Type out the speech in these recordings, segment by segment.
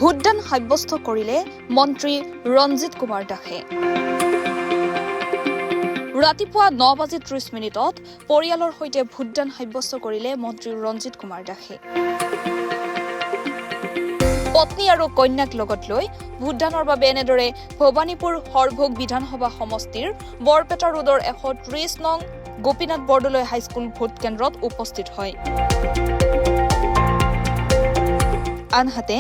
ভোটদান সাব্যস্ত কৰিলে মন্ত্ৰী ৰঞ্জিত কুমাৰ দাসে। ৰাতিপুৱা 9:30 পৰিয়ালৰ সৈতে ভোটদান সাব্যস্ত কৰিলে মন্ত্ৰী ৰঞ্জিত কুমাৰ দাসে। পত্নী আৰু কন্যাক লগত লৈ ভোটদানৰ বাবে এনেদৰে ভৱানীপুৰ হৰভোগ বিধানসভা সমষ্টিৰ বৰপেটা ৰোডৰ 130 নং গোপীনাথ বৰদলৈ হাইস্কুল ভোট কেন্দ্ৰত উপস্থিত হয়। আনহাতে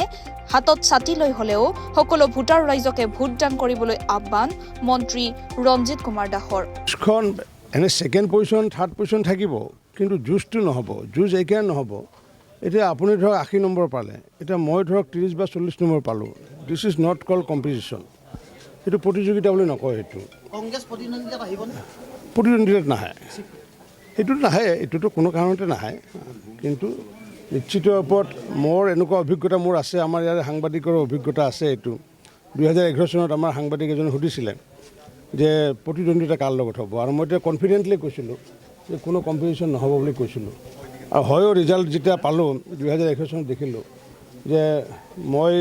হাতত ছাতি লৈ হলেও সকলো ভোটাৰ ৰাইজকে ভোটদান কৰিবলৈ আহ্বান মন্ত্ৰী ৰঞ্জিত কুমাৰ দাসৰ। এনে ছেকেণ্ড পজিশ্যন থাৰ্ড পজিশ্যন থাকিব, কিন্তু যুঁজটো নহ'ব, যুঁজ একেই নহ'ব। এতিয়া আপুনি ধৰক 80 নম্বৰ পালে, এতিয়া মই ধৰক 30 বা 40 নম্বৰ পালোঁ। This is not call competition. সেইটো প্ৰতিযোগিতা বুলি নকয়। সেইটো কংগ্ৰেছ প্ৰতিদ্বন্দ্বিতাত আহিবনে? প্ৰতিদ্বন্দ্বিতাত নাহে, সেইটোত নাহে, এইটোতো কোনো কাৰণতে নাহে। কিন্তু নিশ্চিত ওপৰত মোৰ এনেকুৱা অভিজ্ঞতা মোৰ আছে, আমাৰ ইয়াৰ সাংবাদিকৰ অভিজ্ঞতা আছে। এইটো 2011 চনত আমাৰ সাংবাদিক এজনে সুধিছিলে যে প্ৰতিদ্বন্দ্বিতা কাৰ লগত হ'ব, আৰু মই এতিয়া কনফিডেণ্টলি কৈছিলোঁ যে কোনো কম্পিটিশ্যন নহ'ব বুলি কৈছিলোঁ। আৰু হয়ও ৰিজাল্ট যেতিয়া পালোঁ 2021 চনত দেখিলোঁ যে মই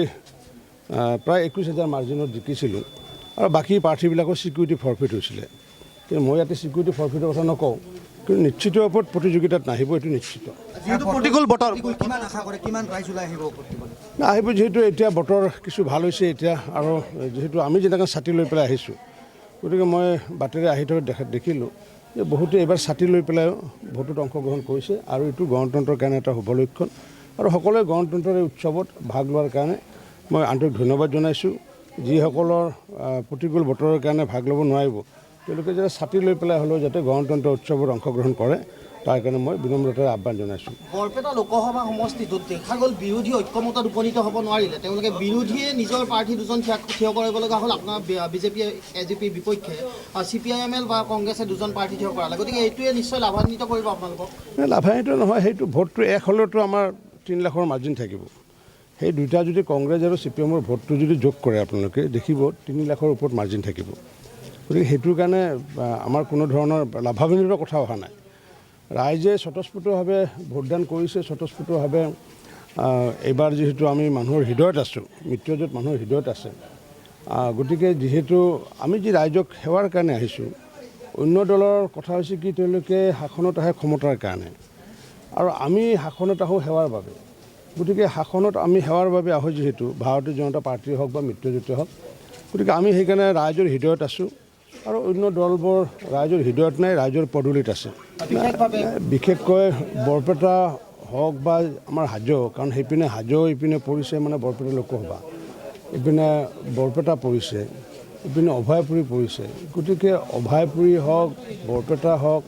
প্ৰায় 21,000 মাৰ্জিনত জিকিছিলোঁ, আৰু বাকী প্ৰাৰ্থীবিলাকৰ ছিকিউৰিটি ফৰফিট হৈছিলে। কিন্তু মই ইয়াতে ছিকিউৰিটি ফৰফিটৰ কথা নকওঁ, কিন্তু নিশ্চিত ওপৰত প্ৰতিযোগিতাত নাহিব, এইটো নিশ্চিত। প্ৰতিকূল বতৰ কিমান আশা কৰে, কিমান ৰাইজ ওলাই আহিব? আহিব, যিহেতু এতিয়া বতৰ কিছু ভাল হৈছে এতিয়া, আৰু যিহেতু আমি যেনেকৈ ছাতি লৈ পেলাই আহিছোঁ, গতিকে মই বাটেৰে আহি থকা দেখিলোঁ যে বহুতে এইবাৰ ছাতি লৈ পেলাই ভোটত অংশগ্ৰহণ কৰিছে, আৰু এইটো গণতন্ত্ৰৰ কাৰণে এটা শুভ লক্ষণ। আৰু সকলোৱে গণতন্ত্ৰৰ এই উৎসৱত ভাগ লোৱাৰ কাৰণে মই আন্তৰিক ধন্যবাদ জনাইছোঁ। যিসকলৰ প্ৰতিকূল বতৰৰ কাৰণে ভাগ ল'ব নোৱাৰিব, তেওঁলোকে যাতে ছাতি লৈ পেলাই হ'লেও যাতে গণতন্ত্ৰ উৎসৱত অংশগ্ৰহণ কৰে, তাৰ কাৰণে মই বিনম্ৰতাৰে আহ্বান জনাইছোঁ। বৰপেটা লোকসভা সমষ্টিটোত দেখা গ'ল বিৰোধী ঐক্যমতত উপনীত হ'ব নোৱাৰিলে, তেওঁলোকে বিৰোধীয়ে নিজৰ প্ৰাৰ্থী দুজন থিয় কৰিব লগা হ'ল। আপোনাৰ বিজেপি এজিপিৰ বিপক্ষে CPIML বা কংগ্ৰেছে দুজন প্ৰাৰ্থী থিয় কৰালে, গতিকে এইটোৱে নিশ্চয় লাভান্বিত কৰিব আপোনালোকক। লাভান্বিত নহয়, সেইটো ভোটটো এক হ'লেওতো আমাৰ 3 লাখৰ মাৰ্জিন থাকিব। সেই দুটা যদি কংগ্ৰেছ আৰু CPIMৰ ভোটটো যদি যোগ কৰে আপোনালোকে দেখিব 3 লাখৰ ওপৰত মাৰ্জিন থাকিব। গতিকে সেইটোৰ কাৰণে আমাৰ কোনো ধৰণৰ লাভান্বিত কথা অহা নাই। ৰাইজে স্বতঃস্ফূৰ্তভাৱে ভোটদান কৰিছে, স্বতঃস্ফূৰ্তভাৱে এইবাৰ যিহেতু আমি মানুহৰ হৃদয়ত আছোঁ, মৃত্যুঞ্জয়ত মানুহৰ হৃদয়ত আছে, গতিকে যিহেতু আমি যি ৰাইজক সেৱাৰ কাৰণে আহিছোঁ, অন্য দলৰ কথা হৈছে কি তেওঁলোকে শাসনত আহে ক্ষমতাৰ কাৰণে, আৰু আমি শাসনত আহোঁ সেৱাৰ বাবে। গতিকে শাসনত আমি সেৱাৰ বাবে আহোঁ যিহেতু, ভাৰতীয় জনতা পাৰ্টীয়ে হওক বা মৃত্যুঞ্জয়ে হওক, গতিকে আমি সেইকাৰণে ৰাইজৰ হৃদয়ত আছোঁ, আৰু অন্য দলবোৰ ৰাইজৰ হৃদয়ত নাই, ৰাইজৰ পদূলিত আছে। বিশেষকৈ বৰপেটা হওক বা আমাৰ হাজো, কাৰণ সেইপিনে হাজো ইপিনে পৰিছে মানে বৰপেটা লোকসভা, ইপিনে বৰপেটা পৰিছে, ইপিনে অভয়পুৰী পৰিছে। গতিকে অভয়পুৰী হওক, বৰপেটা হওক,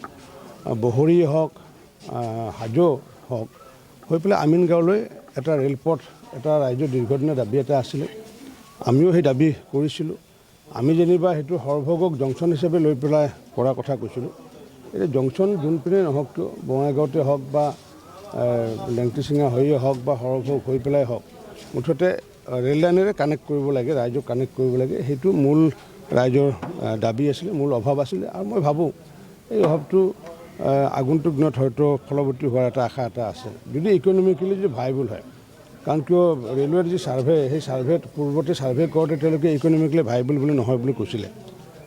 বহৰী হওক, হাজো হওক, হৈ পেলাই আমিনগাঁৱলৈ এটা ৰেলপথ, এটা ৰাইজৰ দীৰ্ঘদিনীয়া দাবী এটা আছিলে, আমিও সেই দাবী কৰিছিলোঁ। আমি যেনিবা সেইটো হৰভোগক জংচন হিচাপে লৈ পেলাই কৰাৰ কথা কৈছিলোঁ। এতিয়া জংচন যোনপিনে নহওক কিয়, বঙাইগাঁৱতে হওক বা লেংটিচিঙা হৈয়ে হওক বা হৰভোগ হৈ পেলাই হওক, মুঠতে ৰেল লাইনেৰে কানেক্ট কৰিব লাগে, ৰাইজক কানেক্ট কৰিব লাগে। সেইটো মূল ৰাইজৰ দাবী আছিলে, মূল অভাৱ আছিলে, আৰু মই ভাবোঁ এই অভাৱটো আগন্তুক দিনত হয়তো ফলৱৰ্তী হোৱাৰ এটা আশা এটা আছে, যদি ইকনমিকেলি যদি ভাইবল হয়। কাৰণ কিয় ৰেলৱেৰ যি ছাৰ্ভে, সেই ছাৰ্ভেত পূৰ্বতে ছাৰ্ভে কৰোঁতে তেওঁলোকে ইকনমিকেলি ভাইবল বুলি নহয় বুলি কৈছিলে।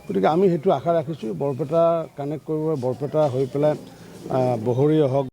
গতিকে আমি সেইটো আশা ৰাখিছোঁ, বৰপেটা কানেক্ট কৰিব, বৰপেটা হৈ পেলাই বহৰীয়ে হওক।